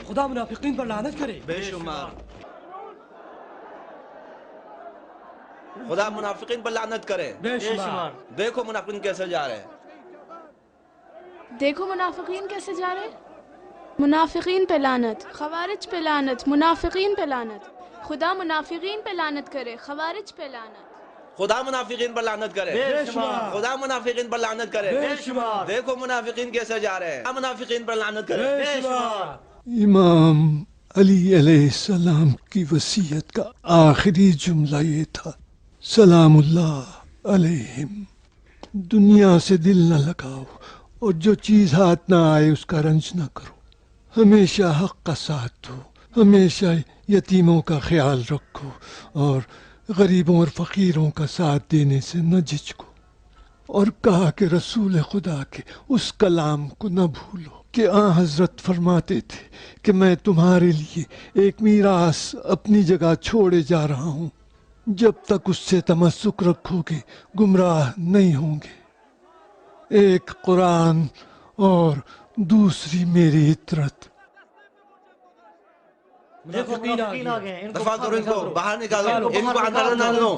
خدا منافقین پر لعنت کرے. بے شمار. خدا منافقین پر لعنت کرے. بے شمار. دیکھو منافقین کیسے جا رہے ہیں. دیکھو منافقین کیسے جا رہے ہیں. منافقین پہ لعنت، خوارج پہ لعنت، منافقین پہ لعنت. خدا منافقین پہ لعنت کرے، خوارج پہ لعنت. خدا منافقین پر لعنت کرے. بے شمار. خدا منافقین پر لعنت کرے. بے شمار. دیکھو منافقین کیسے جا رہے ہیں. خدا منافقین پر لعنت کرے. بے شمار. امام علی علیہ السلام کی وصیت کا آخری جملہ یہ تھا، سلام اللہ علیہم. دنیا سے دل نہ لگاؤ اور جو چیز ہاتھ نہ آئے اس کا رنج نہ کرو. ہمیشہ حق کا ساتھ دو، ہمیشہ یتیموں کا خیال رکھو اور غریبوں اور فقیروں کا ساتھ دینے سے نہ جھجکو. اور کہا کہ رسول خدا کے اس کلام کو نہ بھولو کہ حضرت فرماتے تھے کہ میں تمہارے لیے ایک میراث اپنی جگہ چھوڑے جا رہا ہوں، جب تک اس سے تمسک رکھو گے گمراہ نہیں ہوں گے. ایک قرآن اور دوسری میری اطرت. منافقین آ گئے. دفاع کرو ان کو، باہر نکالو ان کو، اندر نہ ڈالو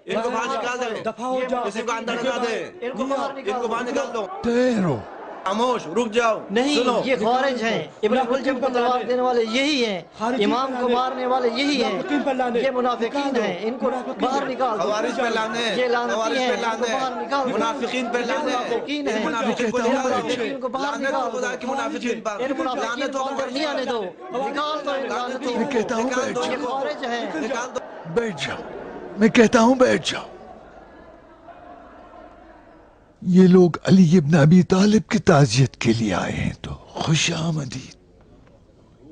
ان کو، باہر نکال دے. دفاع ہو جاؤ. کسی کو اندر نہ دے. ان کو باہر نکال دو. ٹھہرو، خاموش، رک جاؤ. نہیں، یہ خوارج ہیں. ابن الجم کو تلوار دینے والے یہی ہیں، امام کو مارنے والے یہی ہیں. یہ منافقین ہیں، ان کو باہر نکال دو. خوارج پہ لانے، یہ لعنتی خوارج ہیں، پہ ان کو لانے، باہر نکال دو. منافقین پہ لانے، منافقین ہیں، منافقین کو منافقین کو باہر لانے نکال کو خدا کی دو. منافقین پر ان منافقین کو اندر نہیں آنے دو. نکال دو ان لعنتوں میں کو. کہتا ہوں بیٹھ یہ جاؤ، خوارج ہیں. نکال دو. بیٹھ جاؤ، میں کہتا ہوں بیٹھ جاؤ. یہ لوگ علی ابن ابی طالب کی تعزیت کے لیے آئے ہیں تو خوش آمدید.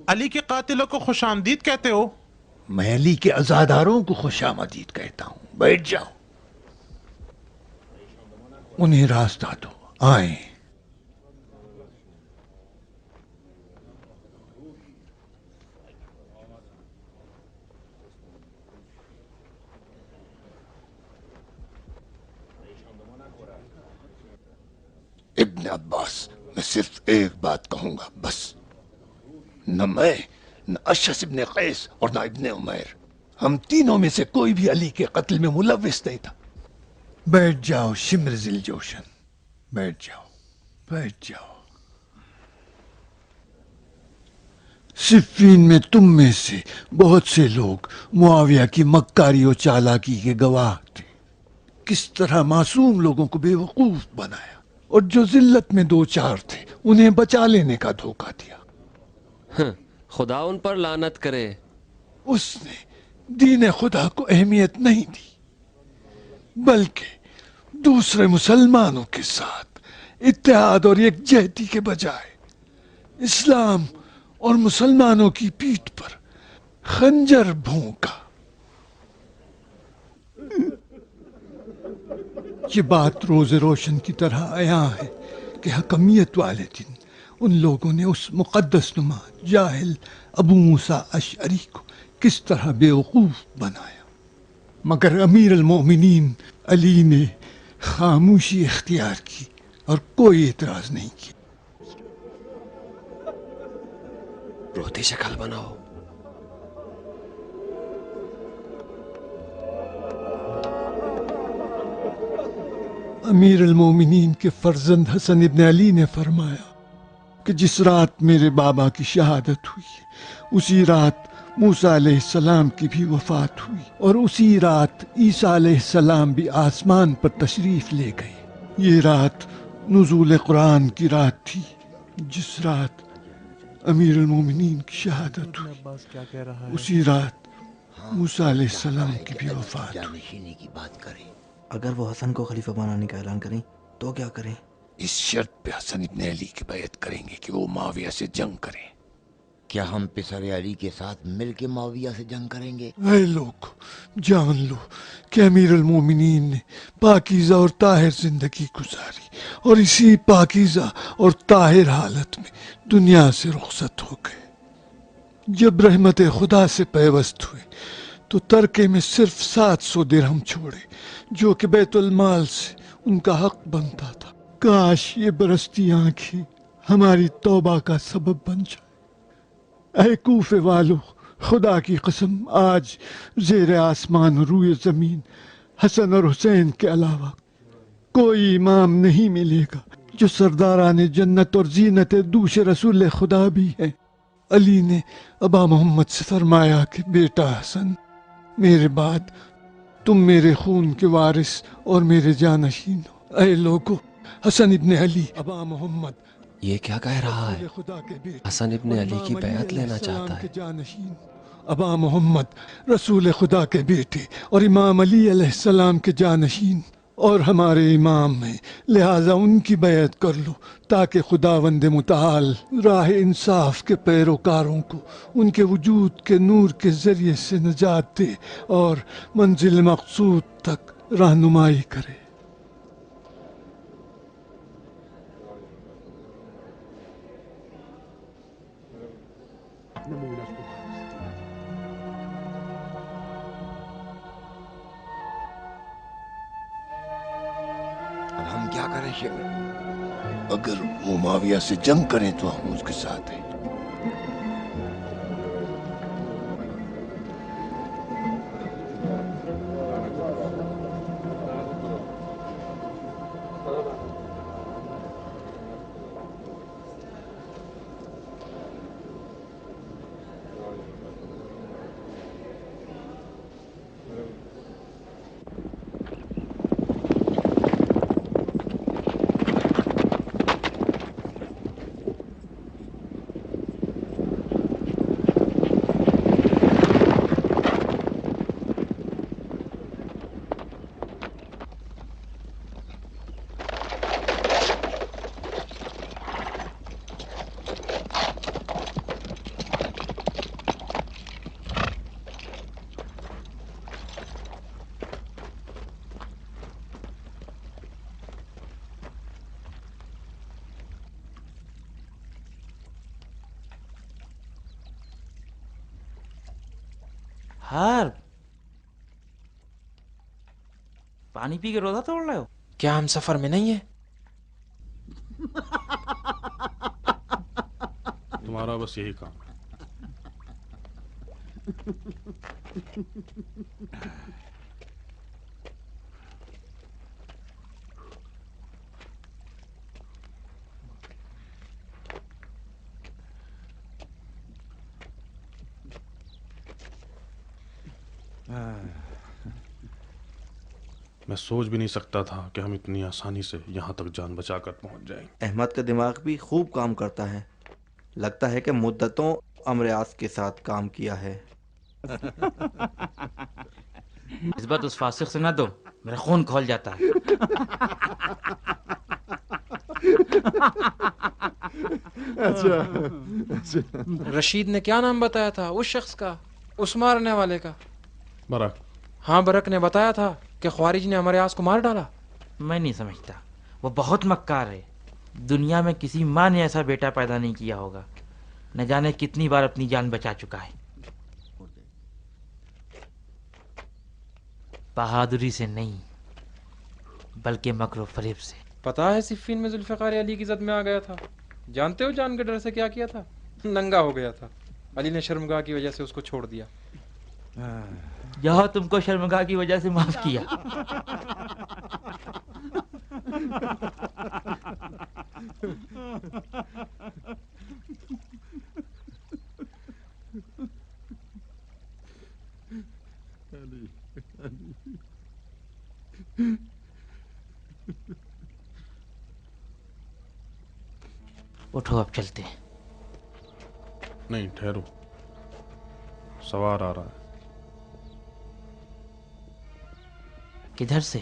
علی کے قاتلوں کو خوش آمدید کہتے ہو؟ میں علی کے عزاداروں کو خوش آمدید کہتا ہوں. بیٹھ جاؤ، انہیں راستہ دو، آئیں. ابن عباس، میں صرف ایک بات کہوں گا بس. نہ میں، نہ اشعث ابن قیس اور نہ ابن عمیر، ہم تینوں میں سے کوئی بھی علی کے قتل میں ملوث نہیں تھا. بیٹھ جاؤ شمر ذی الجوشن، بیٹھ جاؤ، بیٹھ جاؤ. صفین میں تم میں سے بہت سے لوگ معاویہ کی مکاری و چالاکی کے گواہ تھے. کس طرح معصوم لوگوں کو بے وقوف بنایا اور جو ذلت میں دو چار تھے انہیں بچا لینے کا دھوکہ دیا. خدا ان پر لعنت کرے. اس نے دین خدا کو اہمیت نہیں دی، بلکہ دوسرے مسلمانوں کے ساتھ اتحاد اور یکجہتی کے بجائے اسلام اور مسلمانوں کی پیٹھ پر خنجر بھونکا. یہ بات روز روشن کی طرح عیاں ہے کہ حکمیت والے دن ان لوگوں نے اس مقدس نما جاہل ابو موسیٰ اشعری کو کس طرح بیوقوف بنایا، مگر امیر المومنین علی نے خاموشی اختیار کی اور کوئی اعتراض نہیں کیا. روتی شکل بناؤ. امیر المومنین کے فرزند حسن ابن علی نے فرمایا کہ جس رات میرے بابا کی شہادت ہوئی اسی رات موسیٰ علیہ السلام کی بھی وفات ہوئی، اور اسی رات عیسیٰ علیہ السلام بھی آسمان پر تشریف لے گئے. یہ رات نزول قرآن کی رات تھی، جس رات امیر المومنین کی شہادت ہوئی اسی رات موسیٰ علیہ السلام کی بھی وفات ہوئی. کی بات کریں، اگر وہ حسن کو خلیفہ بنانے کا اعلان کریں تو کیا کریں؟ اس شرط پہ حسن ابن علی کی بیعت کریں گے کہ وہ معاویہ سے جنگ کریں. کیا ہم پسر علی کے ساتھ مل کے معاویہ سے جنگ کریں گے؟ اے لوگ، جان لو کہ امیر المومنین نے پاکیزہ اور طاہر زندگی گزاری اور اسی پاکیزہ اور طاہر حالت میں دنیا سے رخصت ہو گئے. جب رحمت خدا سے پیوست ہوئے تو ترکے میں صرف 700 درہم چھوڑے جو کہ بیت المال سے ان کا حق بنتا تھا. کاش یہ برستی آنکھیں ہماری توبہ کا سبب بن جائے۔ اے کوفے والو، خدا کی قسم آج زیر آسمان و روئے زمین حسن اور حسین کے علاوہ کوئی امام نہیں ملے گا جو سرداران جنت اور زینت دوش رسول خدا بھی ہیں۔ علی نے ابا محمد سے فرمایا کہ بیٹا حسن، میرے بعد تم میرے خون کے وارث اور میرے جانشین ہو۔ اے لوگو، حسن ابن علی ابا محمد یہ کیا کہہ رہا ہے؟ خدا کے بیٹے حسن ابن اور علی کی امام بیعت علیہ لینا السلام چاہتا ہے۔ کے جانشین ابا محمد رسول خدا کے بیٹے اور امام علی علیہ السلام کے جانشین اور ہمارے امام ہیں، لہٰذا ان کی بیعت کر لو تاکہ خداوند متعال راہ انصاف کے پیروکاروں کو ان کے وجود کے نور کے ذریعے سے نجات دے اور منزل مقصود تک رہنمائی کرے۔ اب ہم کیا کریں شیخ؟ اگر وہ معاویہ سے جنگ کریں تو ہم اس کے ساتھ ہیں۔ حرب پانی پی کے روزہ توڑ رہے ہو؟ کیا ہم سفر میں نہیں ہیں؟ تمہارا بس یہی کام ہے۔ میں سوچ بھی نہیں سکتا تھا کہ ہم اتنی آسانی سے یہاں تک جان بچا کر پہنچ جائیں گے۔ احمد کا دماغ بھی خوب کام کرتا ہے، لگتا ہے کہ مدتوں امریاض کے ساتھ کام کیا ہے۔ نسبت اس فاسق سے نہ دو، میرا خون کھول جاتا ہے۔ رشید نے کیا نام بتایا تھا اس شخص کا، اس مارنے والے کا؟ برک۔ ہاں، برک نے بتایا تھا کہ خوارج نے امریاض کو مار ڈالا۔ میں نہیں سمجھتا، وہ بہت مکار ہے۔ دنیا میں کسی ماں نے ایسا بیٹا پیدا نہیں کیا ہوگا، نہ جانے کتنی بار اپنی جان بچا چکا ہے۔ بہادری سے نہیں بلکہ مکر و فریب سے۔ پتا ہے صفین میں ذوالفقار علی کی زد میں آ گیا تھا؟ جانتے ہو جان کے ڈر سے کیا کیا تھا؟ ننگا ہو گیا تھا۔ علی نے شرمگاہ کی وجہ سے اس کو چھوڑ دیا۔ یہاں تم کو شرمگاہ کی وجہ سے معاف کیا۔ اٹھو اب چلتے ہیں۔ نہیں، ٹھہرو، سوار آ رہا ہے۔ کدھر سے؟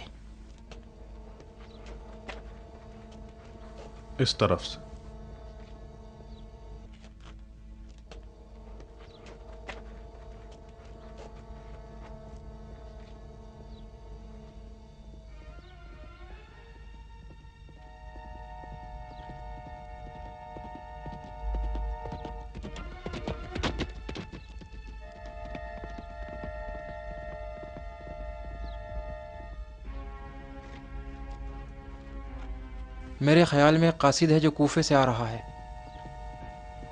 اس طرف سے۔ میرے خیال میں ایک قاصد ہے جو کوفے سے آ رہا ہے۔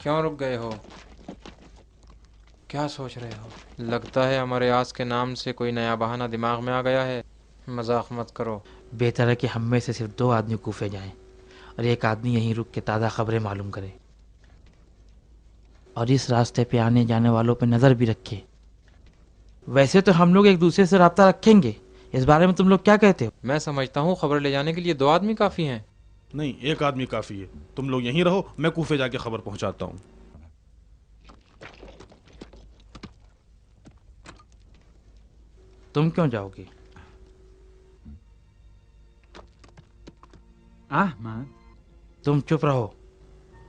کیوں رک گئے ہو؟ کیا سوچ رہے ہو؟ لگتا ہے ہمارے آس کے نام سے کوئی نیا بہانہ دماغ میں آ گیا ہے. مذاق مت کرو. بہتر ہے کہ ہم میں سے صرف 2 آدمی کوفے جائیں اور ایک آدمی یہیں رک کے تازہ خبریں معلوم کرے، اور اس راستے پہ آنے جانے والوں پہ نظر بھی رکھے. ویسے تو ہم لوگ ایک دوسرے سے رابطہ رکھیں گے، اس بارے میں تم لوگ کیا کہتے ہو؟ میں سمجھتا ہوں خبر لے جانے کے لیے 2 آدمی کافی ہیں. نہیں، 1 آدمی کافی ہے. تم لوگ یہیں رہو، میں کوفے جا کے خبر پہنچاتا ہوں. تم کیوں جاؤ گے؟ احمد، تم چپ رہو.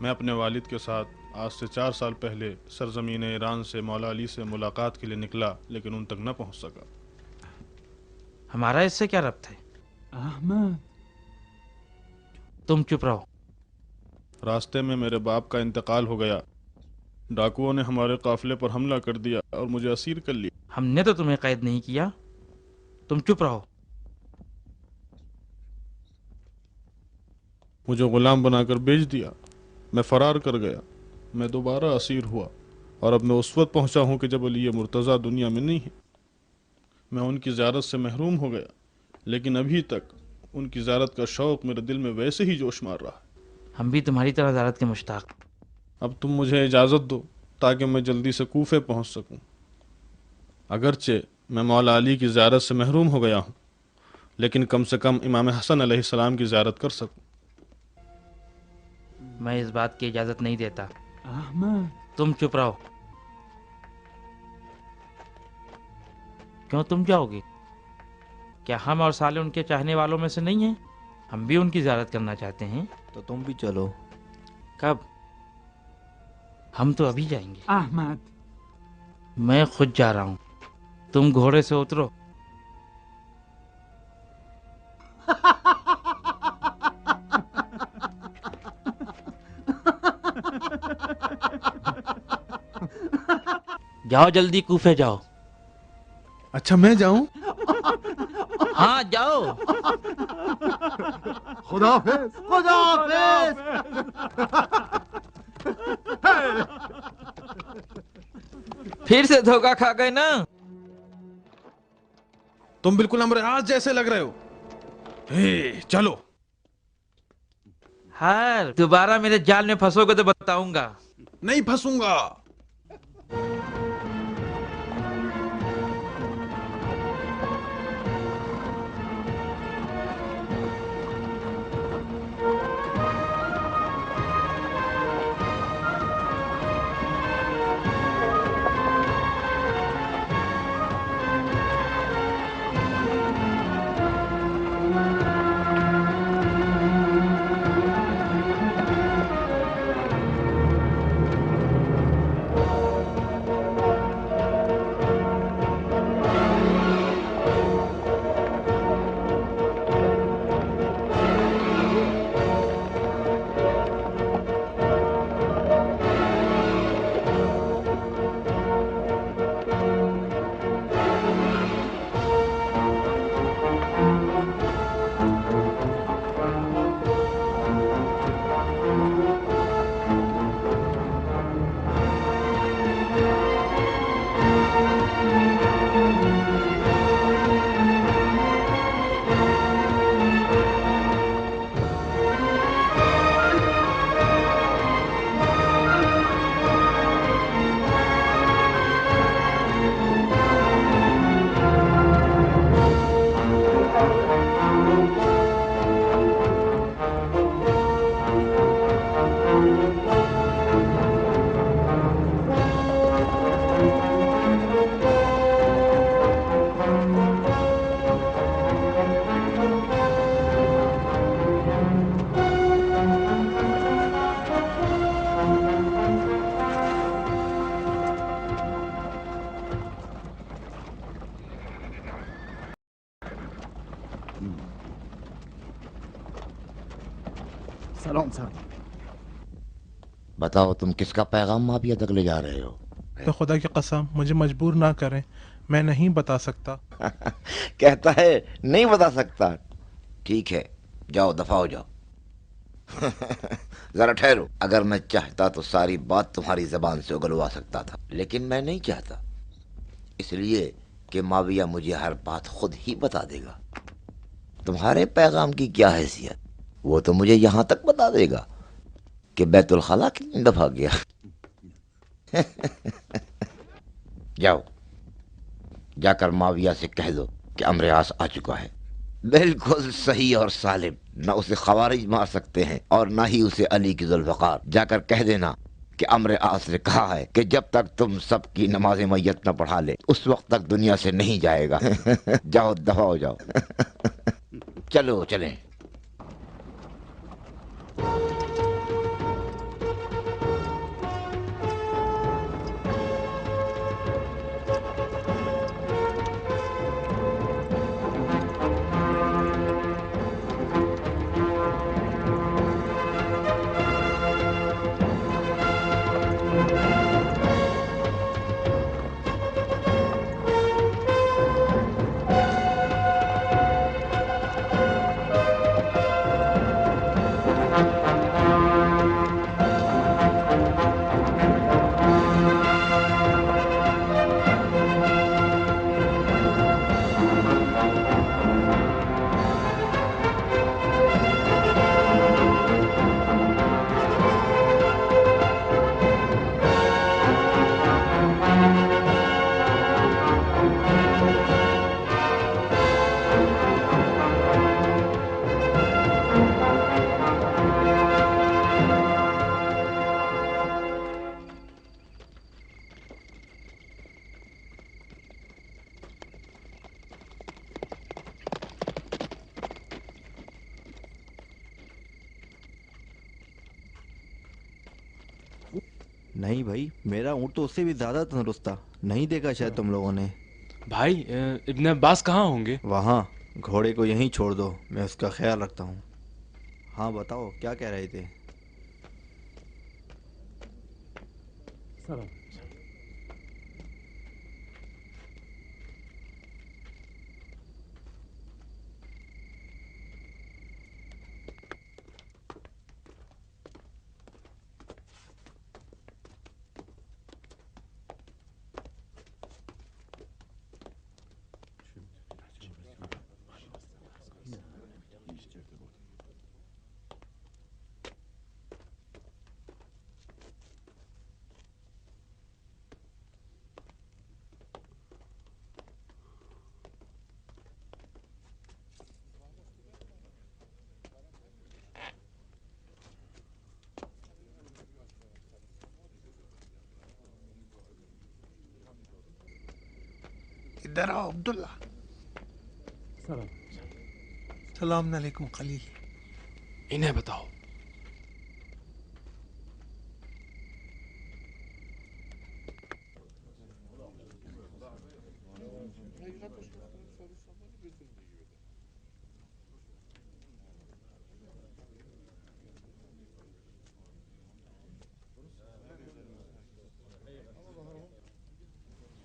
میں اپنے والد کے ساتھ آج سے 4 سال پہلے سرزمین ایران سے مولا علی سے ملاقات کے لیے نکلا، لیکن ان تک نہ پہنچ سکا. ہمارا اس سے کیا ربط ہے؟ احمد، تم چپ رہو. راستے میں میرے باپ کا انتقال ہو گیا. ڈاکوؤں نے ہمارے قافلے پر حملہ کر دیا اور مجھے اسیر کر لیا. ہم نے تو تمہیں قید نہیں کیا. تم چپ رہو. مجھے غلام بنا کر بیچ دیا. میں فرار کر گیا. میں دوبارہ اسیر ہوا اور اب میں اس وقت پہنچا ہوں کہ جب علی مرتضیٰ دنیا میں نہیں ہے. میں ان کی زیارت سے محروم ہو گیا، لیکن ابھی تک ان کی زیارت کا شوق میرے دل میں ویسے ہی جوش مار رہا ہے. ہم بھی تمہاری طرح زیارت کے مشتاق. اب تم مجھے اجازت دو تاکہ میں جلدی سے کوفے پہنچ سکوں. اگرچہ میں مولا علی کی زیارت سے محروم ہو گیا ہوں، لیکن کم سے کم امام حسن علیہ السلام کی زیارت کر سکوں. میں اس بات کی اجازت نہیں دیتا. احمد، تم چپ رہو. کیوں تم جاؤ گے؟ کیا ہم اور صالح ان کے چاہنے والوں میں سے نہیں ہیں؟ ہم بھی ان کی زیارت کرنا چاہتے ہیں. تو تم بھی چلو. کب؟ ہم تو ابھی جائیں گے. احمد، میں خود جا رہا ہوں. تم گھوڑے سے اترو. جاؤ جلدی کوفے جاؤ. اچھا میں جاؤں؟ ہاں جاؤ. خدا حافظ. خدا حافظ. پھر سے دھوکہ کھا گئے نا. تم بالکل امر آج جیسے لگ رہے ہو. چلو. ہر دوبارہ میرے جال میں پھنسو گے تو بتاؤں گا. نہیں پھنسوں گا. سلام صاحب. بتاؤ تم کس کا پیغام مافیا تک لے جا رہے ہو؟ تو خدا کی قسم مجھے مجبور نہ کریں، میں نہیں بتا سکتا. کہتا ہے نہیں بتا سکتا. ٹھیک ہے، جاؤ دفع ہو جاؤ. ذرا ٹھہرو. اگر میں چاہتا تو ساری بات تمہاری زبان سے اگلوا سکتا تھا، لیکن میں نہیں چاہتا، اس لیے کہ معاویہ مجھے ہر بات خود ہی بتا دے گا. تمہارے پیغام کی کیا حیثیت، وہ تو مجھے یہاں تک بتا دے گا کہ بیت الخلا کتنی دفعہ گیا. جاؤ، جا کر معاویہ سے کہہ دو کہ عمرو عاص آ چکا ہے. بالکل صحیح اور سالم. نہ اسے خوارج مار سکتے ہیں اور نہ ہی اسے علی کی ذوالفقار. جا کر کہہ دینا کہ عمرو عاص نے کہا ہے کہ جب تک تم سب کی نماز میت نہ پڑھا لے اس وقت تک دنیا سے نہیں جائے گا. جاؤ، دفع ہو جاؤ. چلو چلیں. نہیں بھائی، میرا اونٹ تو اس سے بھی زیادہ تندرست تھا. نہیں دیکھا شاید تم لوگوں نے. بھائی ابن عباس کہاں ہوں گے؟ وہاں. گھوڑے کو یہیں چھوڑ دو، میں اس کا خیال رکھتا ہوں. ہاں بتاؤ کیا کہہ رہے تھے؟ ادھر آؤ عبداللہ. السلام علیکم خلیل. انہیں بتاؤ.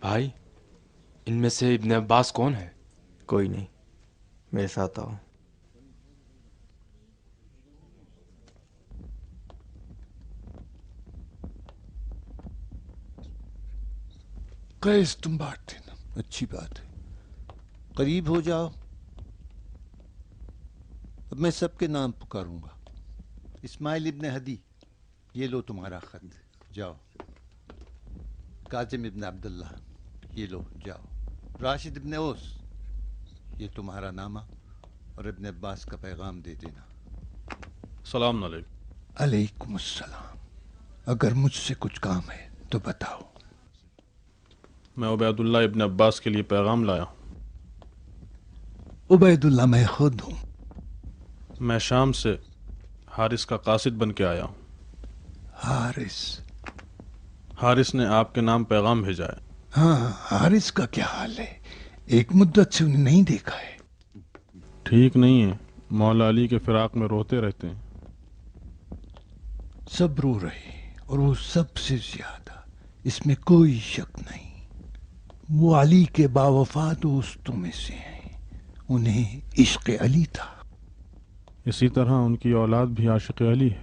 بھائی ان میں سے ابن عباس کون ہے؟ کوئی نہیں، میرے ساتھ آؤ. قیس تم بانٹ دینا، اچھی بات ہے. قریب ہو جاؤ. اب میں سب کے نام پکاروں گا. اسماعیل ابن ہدی، یہ لو تمہارا خط، جاؤ. کاظم ابن عبداللہ، یہ لو، جاؤ. راشد ابن اوس، یہ تمہارا نامہ اور ابن عباس کا پیغام دے دینا. السلام علیکم. علیکم السلام. اگر مجھ سے کچھ کام ہے تو بتاؤ. میں عبید اللہ ابن عباس کے لیے پیغام لایا ہوں. عبید اللہ میں خود ہوں. میں شام سے حارث کا قاصد بن کے آیا ہوں. حارث نے آپ کے نام پیغام بھیجا ہے. ہاں، حارث کا کیا حال ہے؟ ایک مدت سے انہیں نہیں دیکھا ہے. ٹھیک نہیں ہے، مولا علی کے فراق میں روتے رہتے ہیں. سب رو رہے اور وہ سب سے زیادہ، اس میں کوئی شک نہیں. وہ علی کے باوفا دوستوں میں سے ہیں. انہیں عشق علی تھا. اسی طرح ان کی اولاد بھی عاشق علی ہے.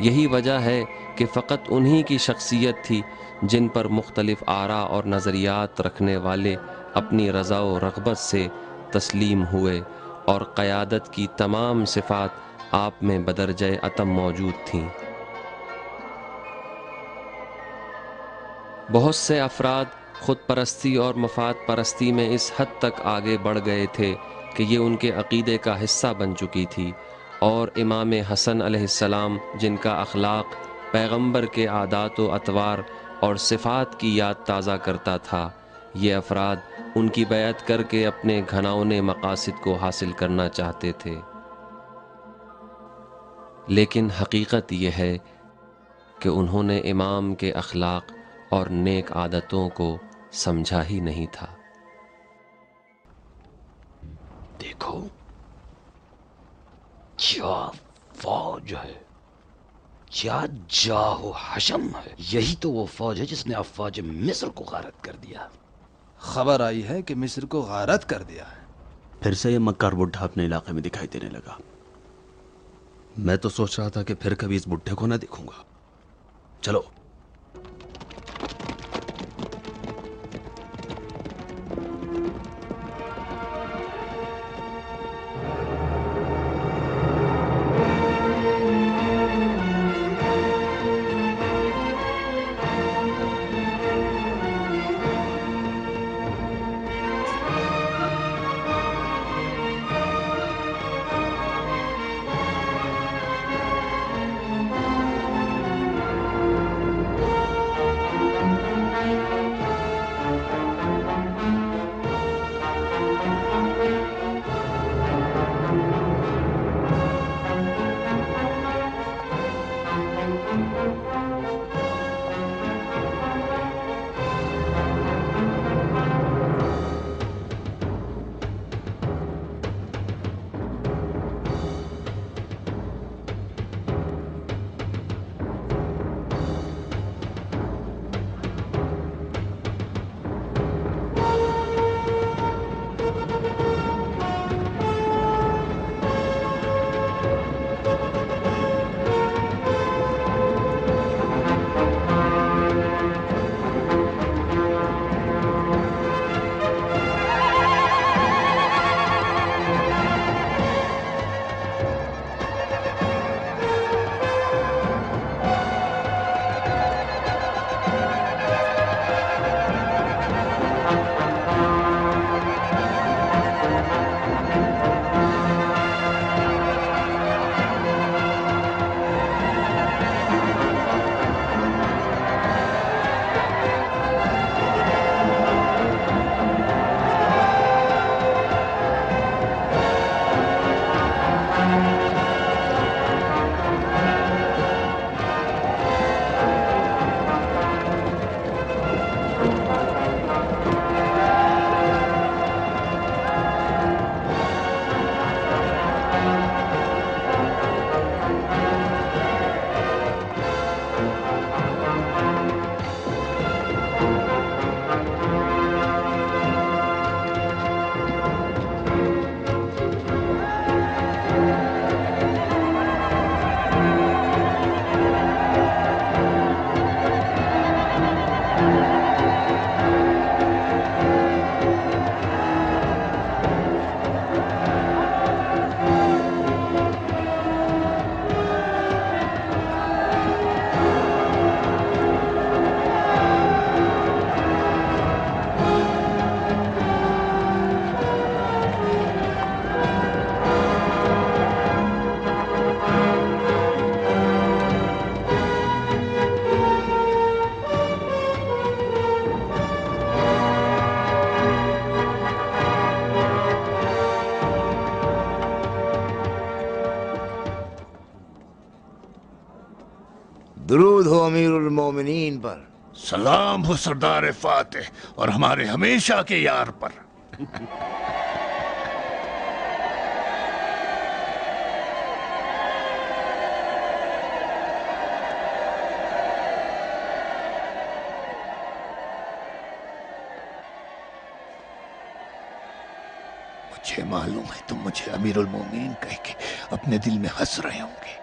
یہی وجہ ہے کہ فقط انہی کی شخصیت تھی جن پر مختلف آراء اور نظریات رکھنے والے اپنی رضا و رغبت سے تسلیم ہوئے، اور قیادت کی تمام صفات آپ میں بدرجہ اتم موجود تھیں۔ بہت سے افراد خود پرستی اور مفاد پرستی میں اس حد تک آگے بڑھ گئے تھے کہ یہ ان کے عقیدے کا حصہ بن چکی تھی، اور امام حسن علیہ السلام جن کا اخلاق پیغمبر کے عادات و اطوار اور صفات کی یاد تازہ کرتا تھا، یہ افراد ان کی بیعت کر کے اپنے گھناؤنے مقاصد کو حاصل کرنا چاہتے تھے۔ لیکن حقیقت یہ ہے کہ انہوں نے امام کے اخلاق اور نیک عادتوں کو سمجھا ہی نہیں تھا۔ دیکھو کیا فوج ہے، کیا جاہ و حشم ہے، یہی تو وہ فوج ہے جس نے افواج مصر کو غارت کر دیا۔ خبر آئی ہے کہ مصر کو غارت کر دیا ہے۔ پھر سے یہ مکار بڈھا اپنے علاقے میں دکھائی دینے لگا۔ میں تو سوچ رہا تھا کہ پھر کبھی اس بڈھے کو نہ دیکھوں گا۔ چلو درود ہو امیر المومنین پر، سلام ہو سردار فاتح اور ہمارے ہمیشہ کے یار پر۔ مجھے معلوم ہے تم مجھے امیر المومنین کہہ کے اپنے دل میں ہنس رہے ہوں گے،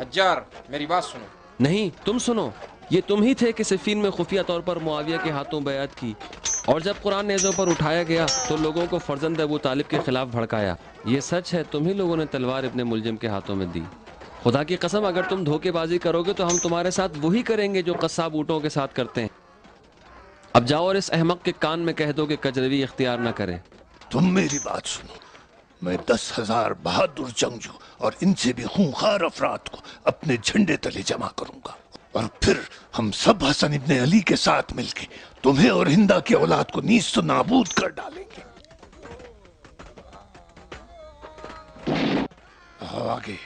حجار میری بات سنو. نہیں تم سنو. یہ تم ہی تھے کہ صفین میں خفیہ طور پر معاویہ کے ہاتھوں بیعت کی، اور جب قرآن نیزوں پر اٹھایا گیا تو لوگوں کو فرزند ابو طالب کے خلاف بھڑکایا. یہ سچ ہے تم ہی لوگوں نے تلوار ابن ملجم کے ہاتھوں میں دی. خدا کی قسم اگر تم دھوکے بازی کرو گے تو ہم تمہارے ساتھ وہی کریں گے جو قصاب اونٹوں کے ساتھ کرتے ہیں. اب جاؤ اور اس احمق کے کان میں کہہ دو کہ کجروی اختیار نہ کرے. تم میری بات سنو. میں 10,000 بہادر جنگجو اور ان سے بھی خونخوار افراد کو اپنے جھنڈے تلے جمع کروں گا، اور پھر ہم سب حسن ابن علی کے ساتھ مل کے تمہیں اور ہندا کی اولاد کو نیست و نابود کر ڈالیں گے. آگے.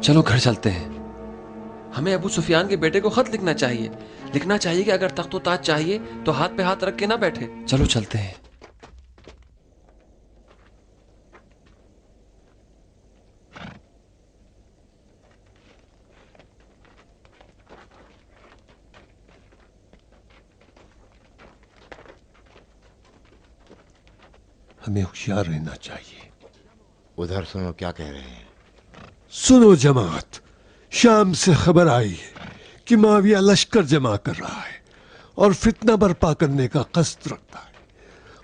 چلو گھر چلتے ہیں. ہمیں ابو سفیان کے بیٹے کو خط لکھنا چاہیے. لکھنا چاہیے کہ اگر تخت و تاج چاہیے تو ہاتھ پہ ہاتھ رکھ کے نہ بیٹھے. چلو چلتے ہیں. ہمیں ہوشیار رہنا چاہیے. ادھر سنو کیا کہہ رہے ہیں. سنو جماعت، شام سے خبر آئی ہے کہ معاویہ لشکر جمع کر رہا ہے اور فتنہ برپا کرنے کا قصد رکھتا ہے،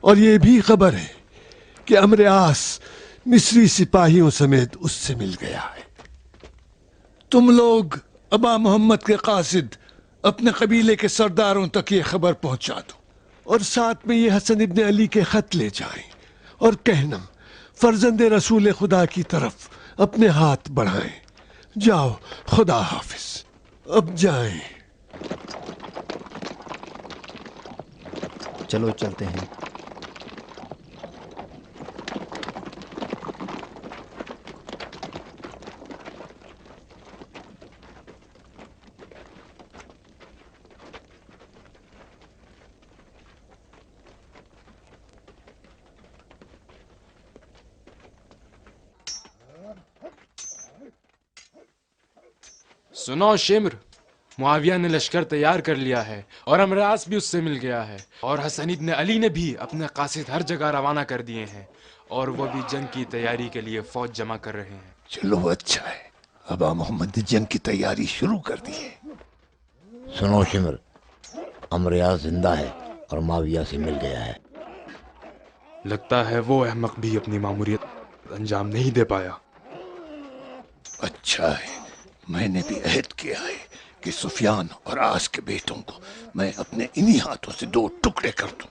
اور یہ بھی خبر ہے کہ عمرو عاص مصری سپاہیوں سمیت اس سے مل گیا ہے. تم لوگ ابا محمد کے قاصد اپنے قبیلے کے سرداروں تک یہ خبر پہنچا دو، اور ساتھ میں یہ حسن ابن علی کے خط لے جائیں اور کہنا فرزند رسول خدا کی طرف اپنے ہاتھ بڑھائیں. جاؤ، خدا حافظ. اب جائیں. چلو چلتے ہیں. سنو شمر، معاویہ نے لشکر تیار کر لیا ہے اور عمرو عاص بھی اس سے مل گیا ہے، اور حسن ابن علی نے بھی اپنے قاصد ہر جگہ روانہ کر دیے ہیں، اور وہ بھی جنگ کی تیاری کے لیے فوج جمع کر رہے ہیں. چلو اچھا ہے، ابا محمد نے جنگ کی تیاری شروع کر دی ہے. سنو شمر، عمرو عاص زندہ ہے اور معاویہ سے مل گیا ہے. لگتا ہے وہ احمق بھی اپنی ماموریت انجام نہیں دے پایا. اچھا ہے، میں نے بھی عہد کیا ہے کہ سفیان اور عاص کے بیٹوں کو میں اپنے انہی ہاتھوں سے 2 ٹکڑے کر دوں.